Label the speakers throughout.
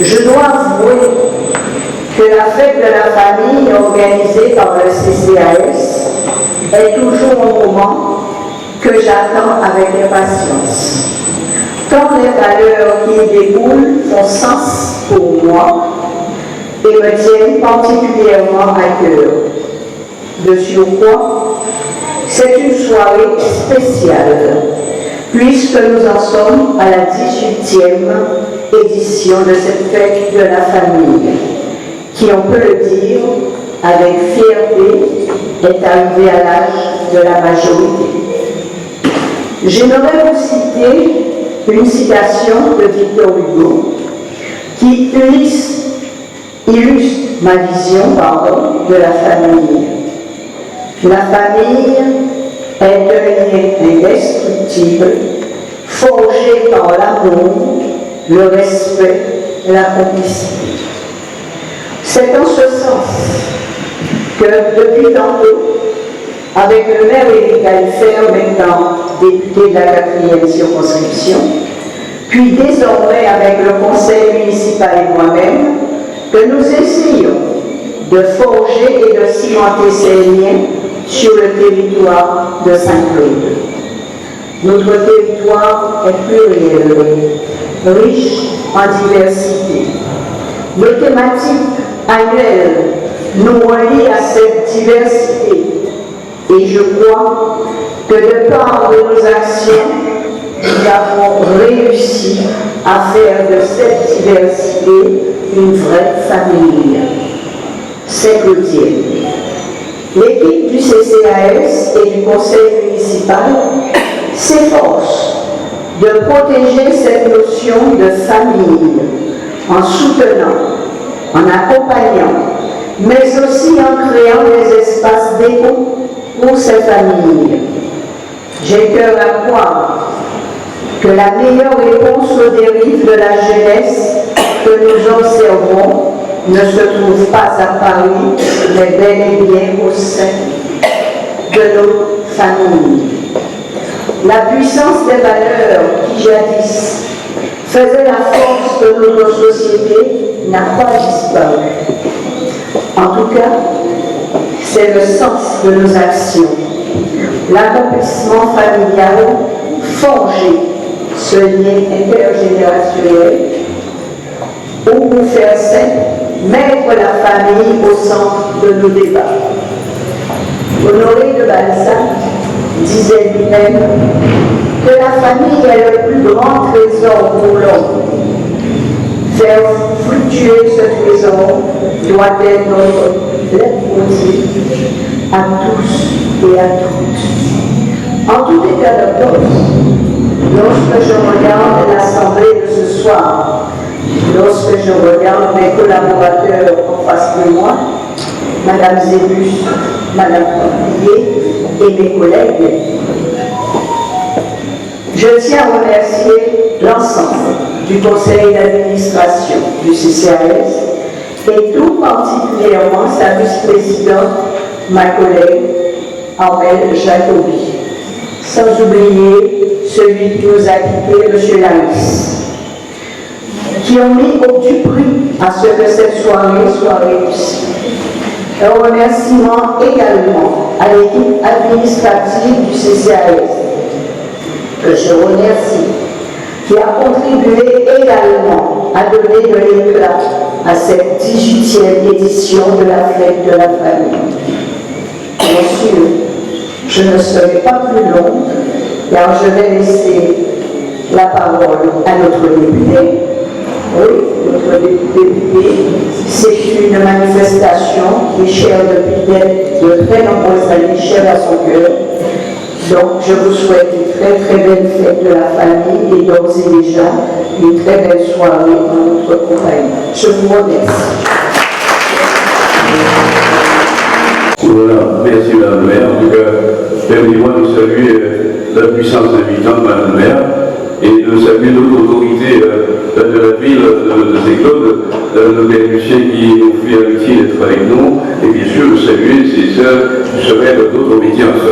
Speaker 1: Je dois avouer que la fête de la famille organisée par le CCAS est toujours un moment que j'attends avec impatience. Tant les valeurs qui y découlent font sens pour moi et me tiennent particulièrement à cœur. De surcroît, c'est une soirée spéciale, puisque nous en sommes à la 18e édition de cette fête de la famille, qui, on peut le dire, avec fierté, est arrivée à l'âge de la majorité. J'aimerais vous citer une citation de Victor Hugo qui illustre ma vision de la famille. La famille est un lien indestructible, forgé par l'amour, le respect, la complicité. C'est en ce sens que depuis tantôt, avec le maire Éric Alfer, maintenant député de la 4e circonscription, puis désormais avec le conseil municipal et moi-même, que nous essayons de forger et de cimenter ces liens sur le territoire de Saint-Claude. Notre territoire est pluriel, riche en diversité. Nos thématiques annuelles nous relient à cette diversité et je crois que de par de nos actions, nous avons réussi à faire de cette diversité une vraie famille. C'est claudienne. L'équipe du CCAS et du conseil municipal s'efforce de protéger cette notion de famille en soutenant, en accompagnant, mais aussi en créant des espaces d'écoute pour ces familles. J'ai cœur à croire que la meilleure réponse aux dérives de la jeunesse que nous observons ne se trouve pas à Paris, mais bel et bien au sein de nos familles. La puissance des valeurs qui jadis faisaient la force de notre société n'a pas disparu. En tout cas, c'est le sens de nos actions. L'accomplissement familial, forger ce lien intergénérationnel, ou pour faire simple, mettre la famille au centre de nos débats. Honoré de Balzac disait lui-même que la famille est le plus grand trésor pour l'homme. Faire fluctuer ce trésor doit être notre leitmotiv à tous et à toutes. En tout état de cause, lorsque je regarde l'assemblée de ce soir, lorsque je regarde mes collaborateurs en face de moi, Madame Zébus, Madame Templier et mes collègues, je tiens à remercier l'ensemble du conseil d'administration du CCAS et tout particulièrement sa vice-présidente, ma collègue Armelle Jacobi, sans oublier celui qui nous a quittés, M. Laris, qui ont mis au du prix à ce que cette soirée soit réussie. Un remerciement également à l'équipe administrative du CCAS, que je remercie, qui a contribué également à donner de l'éclat à cette 18e édition de la fête de la famille. Bien sûr, je ne serai pas plus longue, car je vais laisser la parole à notre député. Oui, notre député, c'est une manifestation qui est chère depuis de très nombreuses années, chère à son cœur. Donc, je vous souhaite une très très belle fête de la famille et d'ores et déjà une très belle soirée dans notre compagnie. Je vous remercie.
Speaker 2: Voilà, merci Madame la maire. En tout cas, permettez-moi de saluer la puissance invitante de Madame la maire et de saluer notre autorité de la ville de Saint-Claude, le père Lucien qui nous fait l'amitié d'être avec nous, et bien sûr de saluer ses sœurs qui seraient d'autres obédiences.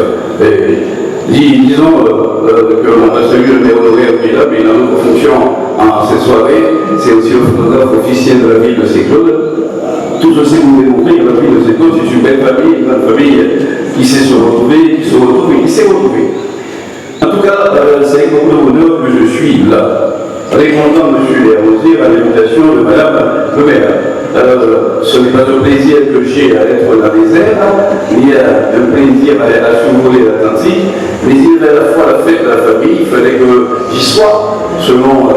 Speaker 2: Disons qu'on a salué le maire honoraire qui est là, mais il a une autre fonction en cette soirée, c'est aussi le photographe coiffre officielle de la ville de Saint-Claude. Tout ceci vous démontrer que la ville de Saint-Claude, c'est une belle famille, une grande famille qui sait se retrouver, qui se retrouve et qui sait retrouver. En tout cas, c'est avec beaucoup de bonheur que je suis là. Avec mon nom, M. Desrosiers, à l'invitation de Mme le maire. Ce n'est pas un plaisir que j'ai à être dans les airs, il y a un plaisir à survoler l'Atlantique, mais il y avait à la fois la fête de la famille, il fallait que j'y sois, selon,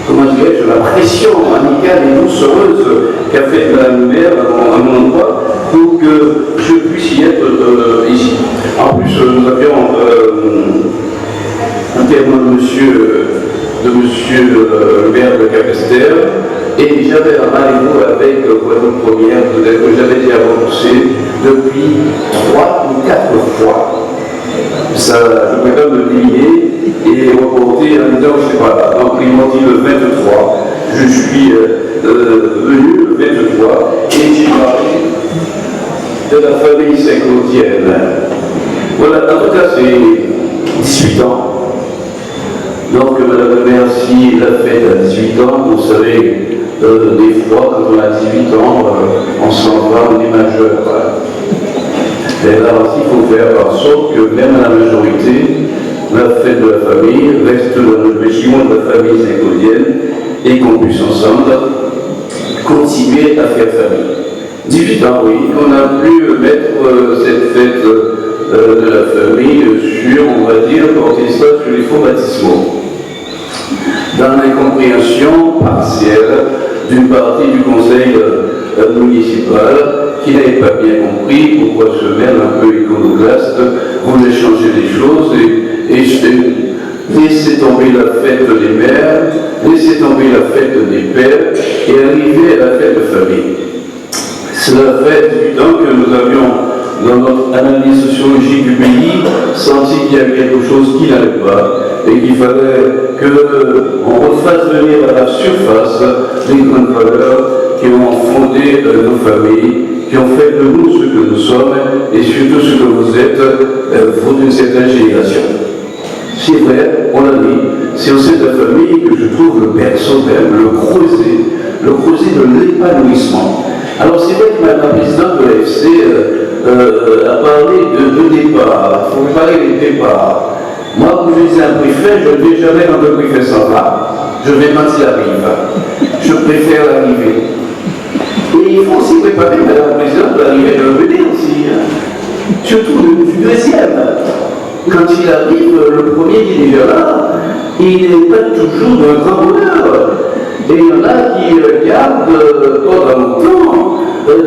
Speaker 2: comment dirais-je, la pression amicale et doucereuse qu'a fait Mme le maire à mon endroit, pour que je puisse y être ici. En plus, nous avions un témoin de monsieur le maire de Capesterre, et j'avais un rendez-vous avec Guadeloupe Première, peut-être que j'avais déjà renoncé depuis 3 ou 4 fois. Ça, je préfère me plier et reporter en disant que je ne sais pas là. Donc ils m'ont dit le 23, je suis venu le 23 et j'ai parlé de la famille saint-claudienne. Voilà, en tout cas c'est 18 ans. Donc, Madame le maire, si la fête à 18 ans, vous savez, des fois, quand on a 18 ans, on s'en va, on est majeur. Et là aussi, il faut faire en sorte que même à la majorité, la fête de la famille reste dans le régiment de la famille saint-claudienne et qu'on puisse ensemble continuer à faire famille. 18 ans, oui, on a pu mettre cette fête de la famille sur, on va dire, porter ça sur les fonds baptismaux. Dans l'incompréhension partielle d'une partie du conseil municipal qui n'avait pas bien compris pourquoi ce maire un peu iconoclaste voulait changer les choses et laisser tomber la fête des mères, laisser tomber la fête des pères et arriver à la fête de famille. Cela fait 18 ans que nous avions, dans notre analyse sociologique du pays, senti qu'il y avait quelque chose qui n'allait pas et qu'il fallait qu'on refasse venir à la surface les grandes valeurs qui ont fondé nos familles, qui ont fait de nous ce que nous sommes et surtout ce que vous êtes, vous d'une certaine génération. C'est vrai, on l'a dit, c'est au sein de la famille que je trouve le berceau même, le creuset de l'épanouissement. Alors c'est vrai que Mme la présidente de l'AFC a parlé de départ, il faut parler des départs. Moi, comme je disais un préfet, je ne vais jamais dans le préfet sans là, je vais quand il arrive. Je préfère l'arrivée. Et il faut aussi préparer Mme la présidente de l'arrivée de venir aussi, surtout du deuxième. Quand il arrive, le premier qui est déjà là, il n'est pas toujours d'un grand bonheur. Et il y en a qui gardent pendant longtemps,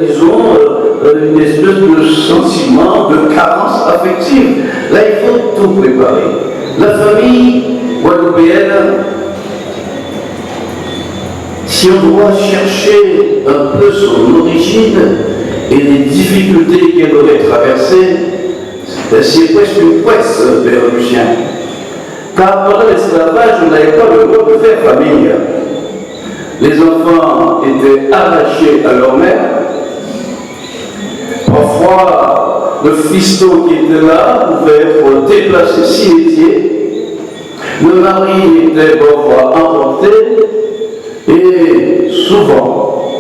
Speaker 2: disons, une espèce de sentiment de carence affective. Là, il faut tout préparer. La famille guadeloupéenne, si on doit chercher un peu son origine et les difficultés qu'elle aurait traversées, c'est presque une presse, Père Lucien. Car pendant l'esclavage, on n'avait pas le droit de faire famille. Les enfants étaient arrachés à leur mère. Parfois, le fiston qui était là pouvait être déplacé cimetière. Le mari était parfois emporté. Et souvent,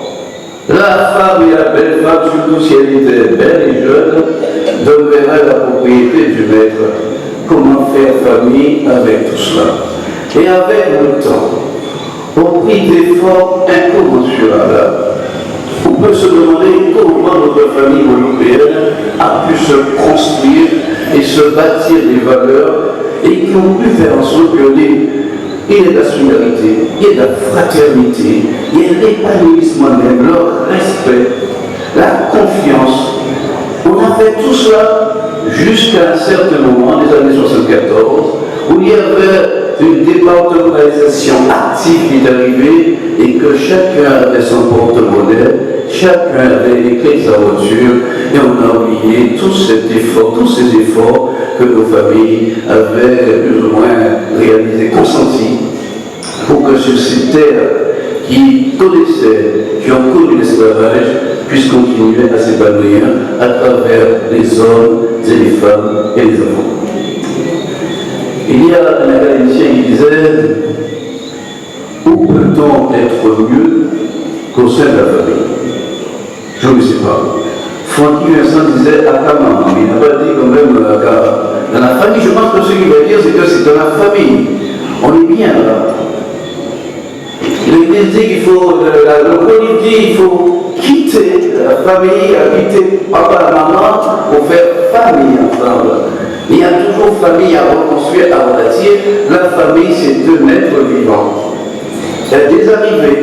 Speaker 2: la femme et la belle femme, surtout si elle était belle et jeune, demeuraient la propriété du maître. Comment faire famille avec tout cela? Et avec le temps, au prix d'efforts incommensurables, on peut se demander comment notre famille européenne a pu se construire et se bâtir des valeurs et qui ont pu faire en sorte que il y a de la solidarité, il y a de la fraternité, il y a l'épanouissement même, le respect, la confiance. On a fait tout cela jusqu'à un certain moment, les années 74, où il y avait une départementalisation active qui est arrivée et que chacun avait son porte-monnaie, chacun avait les clés de sa voiture et on a oublié tous ces efforts que nos familles avaient plus ou moins réalisés, consentis pour que sur ces terres qui connaissaient, qui ont connu l'esclavage, puissent continuer à s'épanouir à travers les hommes et les femmes et les enfants. Il y a un académicien qui disait « Où peut-on être mieux qu'au sein de la famille? Je ne sais pas. Francky Vincent disait à ta maman, il n'a pas dit quand même dans la famille. Je pense que ce qu'il veut dire, c'est que c'est dans la famille. On est bien là. Il dit qu'il faut, le Paul dit qu'il faut quitter la famille, quitter papa et maman pour faire famille ensemble. Il y a toujours famille à reconstruire, à rebâtir. La famille, c'est deux êtres vivants. Il y a des arrivées,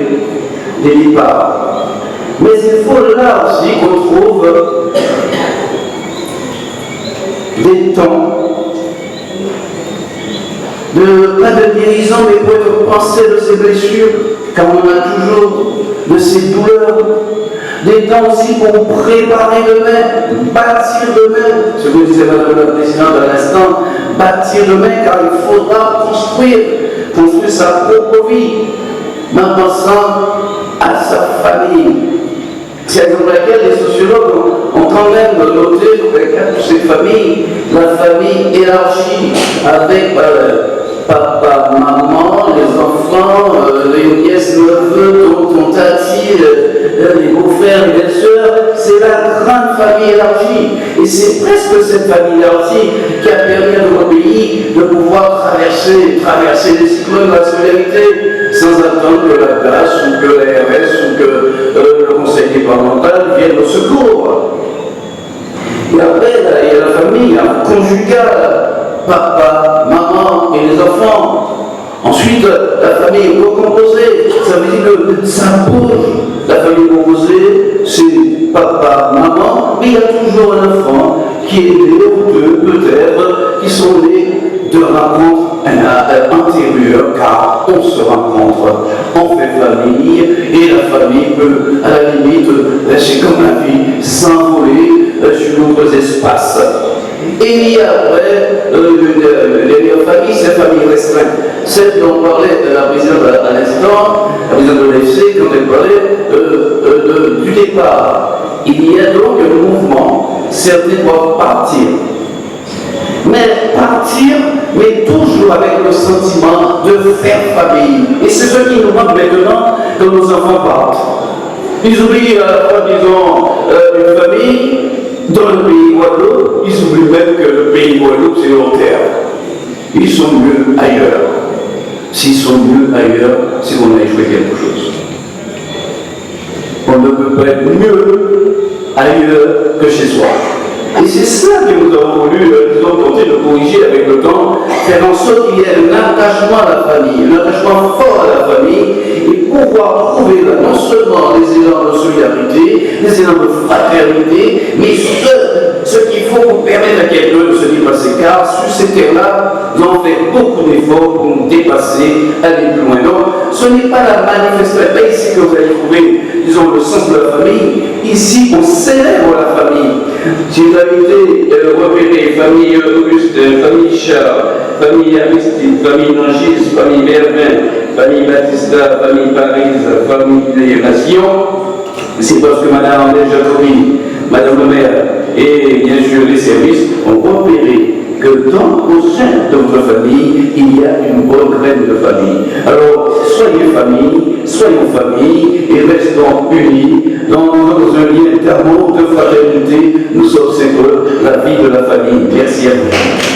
Speaker 2: des départs. Mais il faut là aussi qu'on trouve des temps pas de guérison, mais pour être pensé de ses blessures, car on a toujours de ses douleurs. Des temps aussi pour préparer demain, bâtir demain, ce que disait Madame la Présidente à l'instant, bâtir demain, car il faudra construire sa propre vie, en pensant à sa famille. C'est pour laquelle les sociologues ont quand même noté que dans le cas de ces familles, la famille élargie avec papa, maman, les enfants, les nièces, neveux, tonton, tati, les beaux-frères, les belles-sœurs, c'est la grande famille élargie. Et c'est presque cette famille élargie qui a permis à notre pays de pouvoir traverser les cyclones de la solidarité sans attendre que la DAS ou que l'ARS ou que le conseil départemental vienne au secours. Et après, il y a la famille conjugale, papa, maman et les enfants. Ensuite, la famille recomposée, ça veut dire que ça bouge. La famille composée, c'est papa, maman, mais il y a toujours un enfant qui est né ou deux, peut-être, qui sont nés de rencontres antérieures, car on se rencontre, on fait famille, et la famille peut, à la limite, c'est comme la vie, s'envoler sur d'autres espaces. Et il y a après, les familles, c'est la famille restreinte. Celle dont parlait la présidente à l'instant, la présidente de l'EFC, quand elle parlait du départ. Il y a donc un mouvement, certains doivent partir. Mais partir, mais toujours avec le sentiment de faire famille. Et c'est ce qui nous manque maintenant quand nos enfants partent. Ils oublient à la fois qu'ils ont une famille dans le pays Guadeloupe, ils oublient même que le pays Guadeloupe c'est leur terre. Ils sont mieux ailleurs. S'ils sont mieux ailleurs, c'est qu'on a échoué quelque chose. On ne peut pas être mieux ailleurs que chez soi. Et c'est ça que nous avons voulu, disons, tenter de corriger avec le temps, faire en sorte qu'il y ait un attachement à la famille, un attachement fort à la famille, et pouvoir trouver là, non seulement des élans de solidarité, des élans de fraternité, mais ce qu'il faut pour permettre à quelqu'un de se dépasser, car sur ces terres-là, nous avons fait beaucoup d'efforts pour nous dépasser, aller plus loin. Donc, ce n'est pas la manifestation, pas ici que vous allez trouver, disons, le sens de la famille. Ici, on célèbre la famille. Si vous avez été repéré, famille Augustin, famille Charles, famille Aristide, famille Nangis, famille Mervin, famille Batista, famille Paris, famille des Nations, c'est parce que Mme André Jacobi, Mme le maire et bien sûr les services ont repéré que au sein de votre famille, il y a une bonne graine de famille. Alors, soyez famille et restons unis dans un lien d'amour, de fraternité. Nous sommes c'est la vie de la famille. Merci à vous.